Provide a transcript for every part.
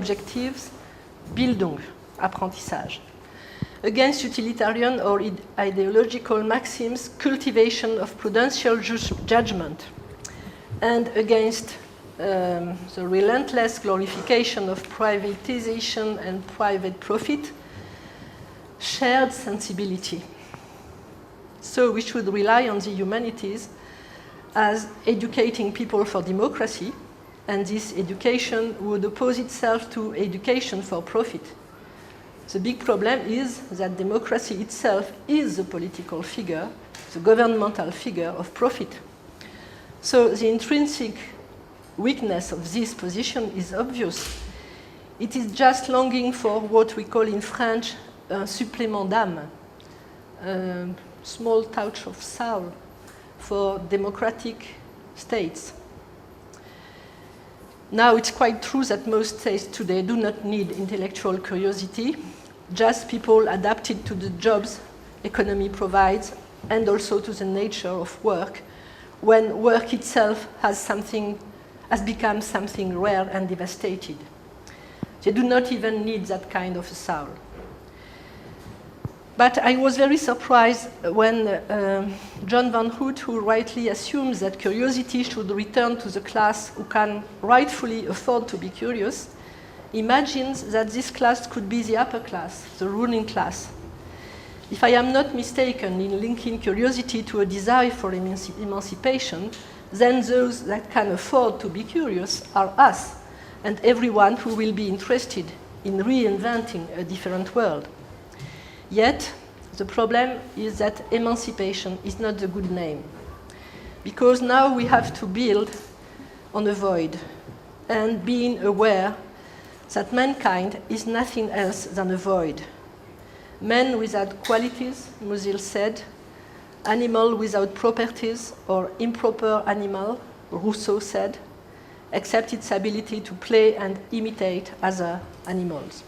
objectives, Bildung, apprentissage. Against utilitarian or ideological maxims, cultivation of prudential judgment. And against the relentless glorification of privatization and private profit, shared sensibility. So we should rely on the humanities as educating people for democracy, and this education would oppose itself to education for profit. The big problem is that democracy itself is the political figure, the governmental figure of profit. So the intrinsic weakness of this position is obvious. It is just longing for what we call in French un supplément d'âme, a small touch of soul for democratic states. Now, it's quite true that most states today do not need intellectual curiosity, just people adapted to the jobs economy provides and also to the nature of work, when work itself has become something rare and devastated. They do not even need that kind of a soul. But I was very surprised when John Van Hout, who rightly assumes that curiosity should return to the class who can rightfully afford to be curious, imagines that this class could be the upper class, the ruling class. If I am not mistaken in linking curiosity to a desire for emancipation, then those that can afford to be curious are us, and everyone who will be interested in reinventing a different world. Yet, the problem is that emancipation is not the good name, because now we have to build on a void and being aware that mankind is nothing else than a void. Man without qualities, Musil said, animal without properties, or improper animal, Rousseau said, except its ability to play and imitate other animals.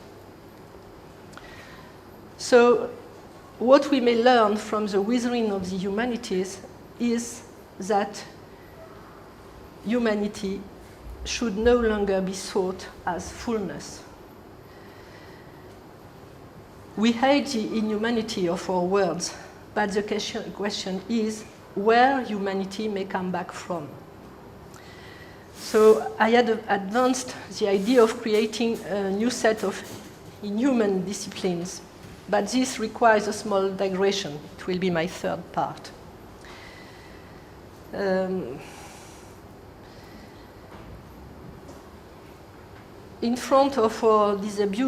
So, what we may learn from the withering of the humanities is that humanity should no longer be sought as fullness. We hate the inhumanity of our words, but the question is where humanity may come back from. So I had advanced the idea of creating a new set of inhuman disciplines, but this requires a small digression. It will be my third part. In front of this abuse